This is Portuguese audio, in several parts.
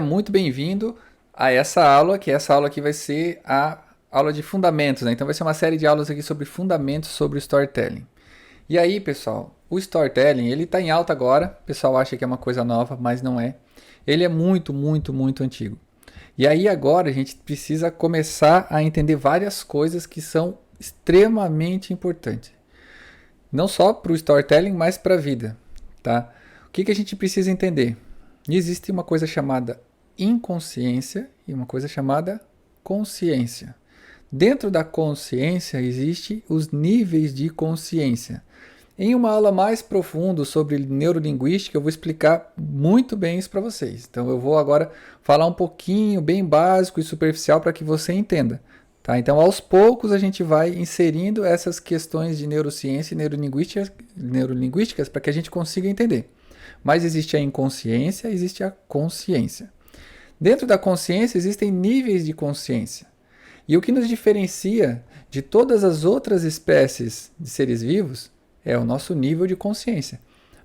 Muito bem-vindo a essa aula, que essa aula aqui vai ser a aula de fundamentos, né? Então vai ser uma série de aulas aqui sobre fundamentos sobre o storytelling. E aí, pessoal, o storytelling, ele está em alta agora, o pessoal acha que é uma coisa nova, mas não é. Ele é muito, muito, muito antigo. E aí agora a gente precisa começar a entender várias coisas que são extremamente importantes. Não só para o storytelling, mas para a vida, tá? O que a gente precisa entender? Existe uma coisa chamada inconsciência e uma coisa chamada consciência. Dentro da consciência existem os níveis de consciência. Em uma aula mais profunda sobre neurolinguística, eu vou explicar muito bem isso para vocês. Então eu vou agora falar um pouquinho, bem básico e superficial para que você entenda. Tá? Então aos poucos a gente vai inserindo essas questões de neurociência e neurolinguísticas para que a gente consiga entender. Mas existe a inconsciência, existe a consciência. Dentro da consciência existem níveis de consciência. E o que nos diferencia de todas as outras espécies de seres vivos é o nosso nível de consciência.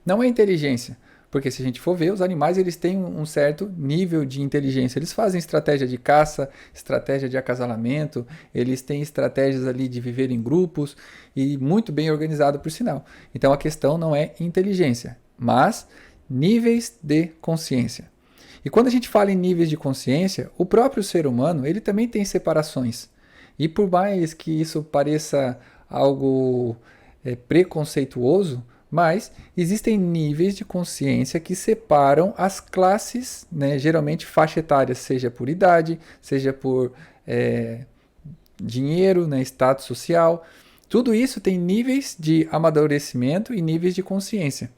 Não é inteligência, porque se a gente for ver, os animais eles têm um certo nível de inteligência. Eles fazem estratégia de caça, estratégia de acasalamento, eles têm estratégias ali de viver em grupos e muito bem organizado por sinal. Então a questão não é inteligência, mas níveis de consciência. E quando a gente fala em níveis de consciência, o próprio ser humano ele também tem separações. E por mais que isso pareça algo preconceituoso, mas existem níveis de consciência que separam as classes, né, geralmente faixa etária, seja por idade, seja por dinheiro, né, status social. Tudo isso tem níveis de amadurecimento e níveis de consciência.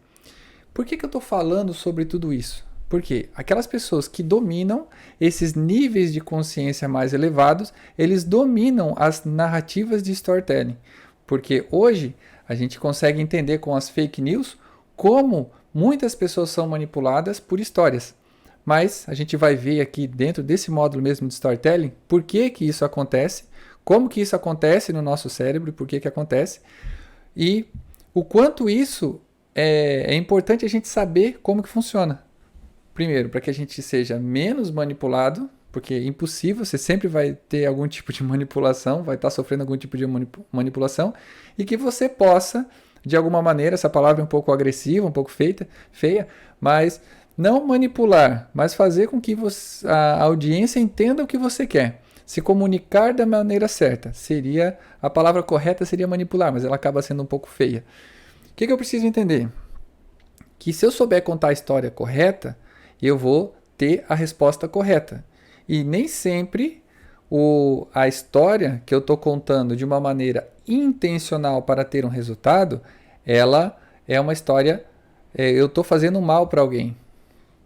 Por que eu estou falando sobre tudo isso? Porque aquelas pessoas que dominam esses níveis de consciência mais elevados, eles dominam as narrativas de storytelling. Porque hoje a gente consegue entender com as fake news como muitas pessoas são manipuladas por histórias. Mas a gente vai ver aqui dentro desse módulo mesmo de storytelling por que isso acontece, como que isso acontece no nosso cérebro, por que acontece e o quanto isso é importante a gente saber como que funciona. Primeiro, para que a gente seja menos manipulado, porque é impossível, você sempre vai ter algum tipo de manipulação, vai estar sofrendo algum tipo de manipulação, e que você possa, de alguma maneira, essa palavra é um pouco agressiva, um pouco feia, mas não manipular, mas fazer com que a audiência entenda o que você quer. Se comunicar da maneira certa. A palavra correta seria manipular, mas ela acaba sendo um pouco feia. O que eu preciso entender? Que se eu souber contar a história correta, eu vou ter a resposta correta. E nem sempre a história que eu estou contando de uma maneira intencional para ter um resultado, ela é uma história, eu estou fazendo mal para alguém.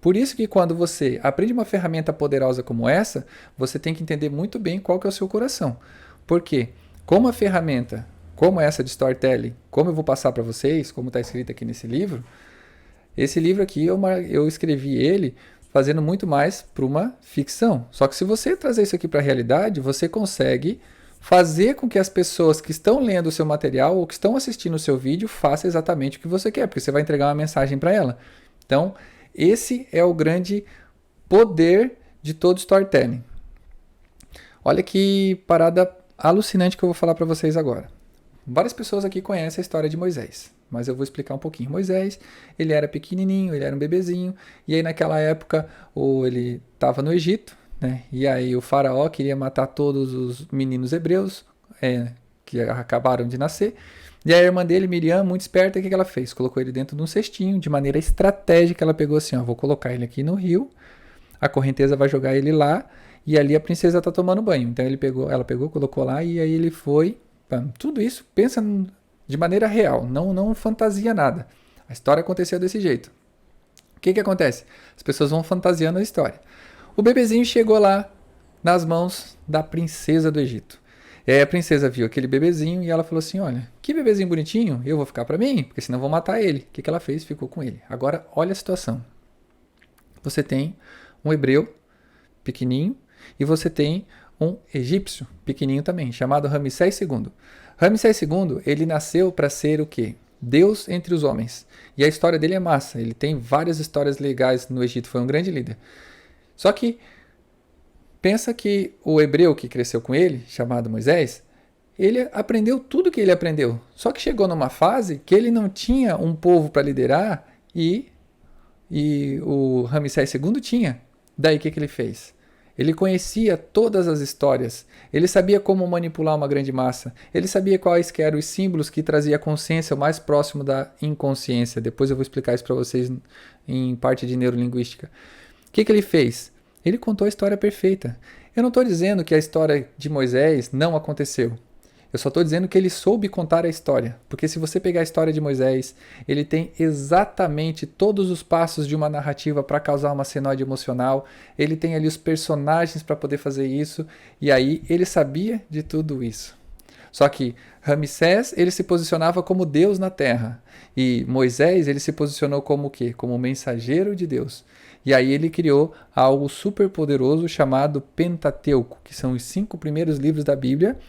Por isso que quando você aprende uma ferramenta poderosa como essa, você tem que entender muito bem qual que é o seu coração. Porque como a ferramenta, como essa de storytelling, como eu vou passar para vocês, como está escrito aqui nesse livro, esse livro aqui eu escrevi ele fazendo muito mais para uma ficção. Só que se você trazer isso aqui para a realidade, você consegue fazer com que as pessoas que estão lendo o seu material ou que estão assistindo o seu vídeo façam exatamente o que você quer, porque você vai entregar uma mensagem para ela. Então, esse é o grande poder de todo storytelling. Olha que parada alucinante que eu vou falar para vocês agora. Várias pessoas aqui conhecem a história de Moisés, mas eu vou explicar um pouquinho. Moisés, ele era pequenininho, ele era um bebezinho, e aí naquela época ele estava no Egito, né? E aí o faraó queria matar todos os meninos hebreus que acabaram de nascer, e a irmã dele, Miriam, muito esperta, o que ela fez? Colocou ele dentro de um cestinho, de maneira estratégica, ela pegou assim, vou colocar ele aqui no rio, a correnteza vai jogar ele lá, e ali a princesa está tomando banho. Então ela pegou, colocou lá, e aí ele foi. Tudo isso, pensa de maneira real, não fantasia nada. A história aconteceu desse jeito. O que acontece? As pessoas vão fantasiando a história. O bebezinho chegou lá nas mãos da princesa do Egito. E aí a princesa viu aquele bebezinho e ela falou assim, olha, que bebezinho bonitinho, eu vou ficar para mim, porque senão vou matar ele. O que ela fez? Ficou com ele. Agora, olha a situação. Você tem um hebreu pequenininho e você tem um egípcio pequenininho também, chamado Ramsés II. Ramsés II, ele nasceu para ser o quê? Deus entre os homens. E a história dele é massa, ele tem várias histórias legais no Egito, foi um grande líder. Só que pensa que o hebreu que cresceu com ele, chamado Moisés, ele aprendeu tudo que ele aprendeu. Só que chegou numa fase que ele não tinha um povo para liderar e o Ramsés II tinha. Daí o que ele fez? Ele conhecia todas as histórias, ele sabia como manipular uma grande massa, ele sabia quais que eram os símbolos que trazia a consciência o mais próximo da inconsciência. Depois eu vou explicar isso para vocês em parte de neurolinguística. O que ele fez? Ele contou a história perfeita. Eu não estou dizendo que a história de Moisés não aconteceu. Eu só estou dizendo que ele soube contar a história. Porque se você pegar a história de Moisés, ele tem exatamente todos os passos de uma narrativa para causar uma senoide emocional. Ele tem ali os personagens para poder fazer isso. E aí ele sabia de tudo isso. Só que Ramsés, ele se posicionava como Deus na terra. E Moisés, ele se posicionou como o quê? Como mensageiro de Deus. E aí ele criou algo super poderoso chamado Pentateuco, que são os 5 primeiros livros da Bíblia,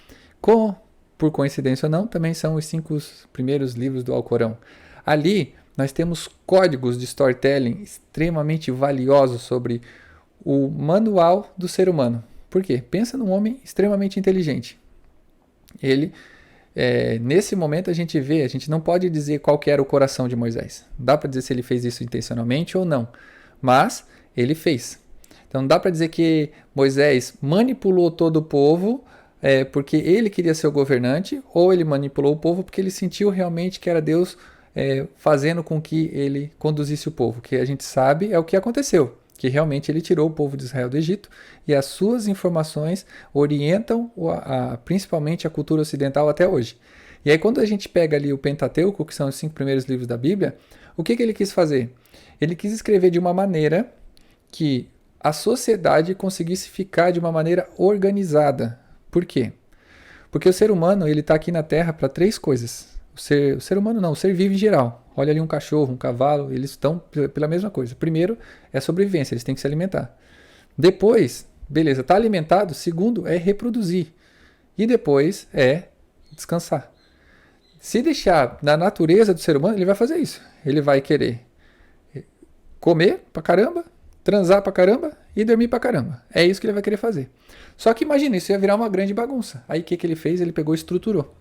por coincidência ou não, também são os 5 primeiros livros do Alcorão. Ali nós temos códigos de storytelling extremamente valiosos sobre o manual do ser humano. Por quê? Pensa num homem extremamente inteligente. Ele, nesse momento a gente não pode dizer qual que era o coração de Moisés. Dá para dizer se ele fez isso intencionalmente ou não, mas ele fez. Então dá para dizer que Moisés manipulou todo o povo porque ele queria ser o governante, ou ele manipulou o povo porque ele sentiu realmente que era Deus fazendo com que ele conduzisse o povo. Que a gente sabe é o que aconteceu, que realmente ele tirou o povo de Israel do Egito, e as suas informações orientam principalmente a cultura ocidental até hoje. E aí quando a gente pega ali o Pentateuco, que são os 5 primeiros livros da Bíblia, o que ele quis fazer? Ele quis escrever de uma maneira que a sociedade conseguisse ficar de uma maneira organizada. Por quê? Porque o ser humano ele está aqui na Terra para 3 coisas. O ser humano não, o ser vivo em geral. Olha ali um cachorro, um cavalo, eles estão pela mesma coisa. Primeiro é sobrevivência, eles têm que se alimentar. Depois, beleza, está alimentado. Segundo é reproduzir. E depois é descansar. Se deixar na natureza do ser humano, ele vai fazer isso. Ele vai querer comer pra caramba, transar pra caramba e dormir pra caramba. É isso que ele vai querer fazer. Só que imagina, isso ia virar uma grande bagunça. Aí o que ele fez? Ele pegou e estruturou.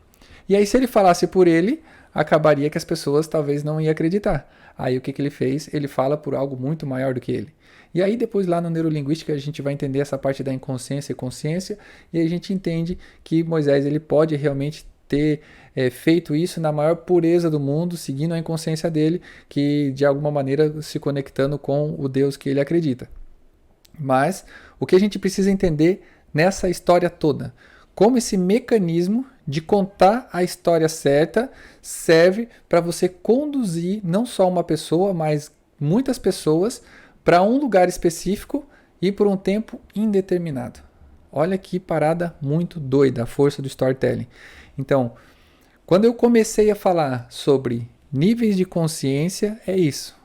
E aí se ele falasse por ele, acabaria que as pessoas talvez não iam acreditar. Aí o que ele fez? Ele fala por algo muito maior do que ele. E aí depois lá no Neurolinguística a gente vai entender essa parte da inconsciência e consciência, e aí a gente entende que Moisés ele pode realmente ter feito isso na maior pureza do mundo, seguindo a inconsciência dele, que de alguma maneira se conectando com o Deus que ele acredita. Mas o que a gente precisa entender nessa história toda? Como esse mecanismo de contar a história certa serve para você conduzir não só uma pessoa, mas muitas pessoas para um lugar específico e por um tempo indeterminado. Olha que parada muito doida, a força do storytelling. Então, quando eu comecei a falar sobre níveis de consciência, é isso.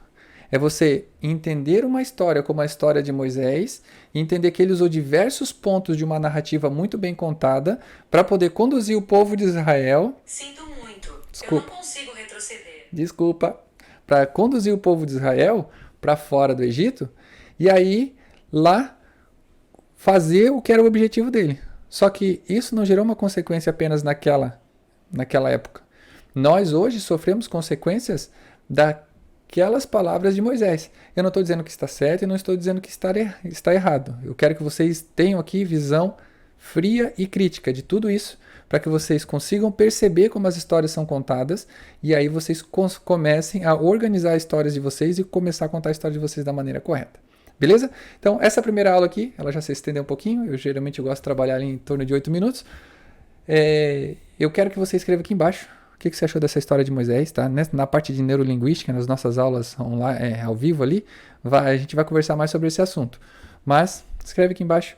É você entender uma história como a história de Moisés e entender que ele usou diversos pontos de uma narrativa muito bem contada para poder conduzir o povo de Israel. Sinto muito. Desculpa. Eu não consigo retroceder. Desculpa. Para conduzir o povo de Israel para fora do Egito e aí lá fazer o que era o objetivo dele. Só que isso não gerou uma consequência apenas naquela época. Nós hoje sofremos consequências daquelas palavras de Moisés. Eu não estou dizendo que está certo e não estou dizendo que está errado. Eu quero que vocês tenham aqui visão fria e crítica de tudo isso, para que vocês consigam perceber como as histórias são contadas e aí vocês comecem a organizar as histórias de vocês e começar a contar a história de vocês da maneira correta. Beleza? Então, essa primeira aula aqui, ela já se estendeu um pouquinho. Eu geralmente gosto de trabalhar ali em torno de 8 minutos. Eu quero que você escreva aqui embaixo o que você achou dessa história de Moisés, tá? Na parte de neurolinguística, nas nossas aulas online, ao vivo ali, a gente vai conversar mais sobre esse assunto. Mas, escreve aqui embaixo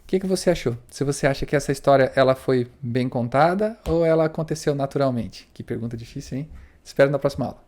o que você achou. Se você acha que essa história ela foi bem contada ou ela aconteceu naturalmente. Que pergunta difícil, hein? Espero na próxima aula.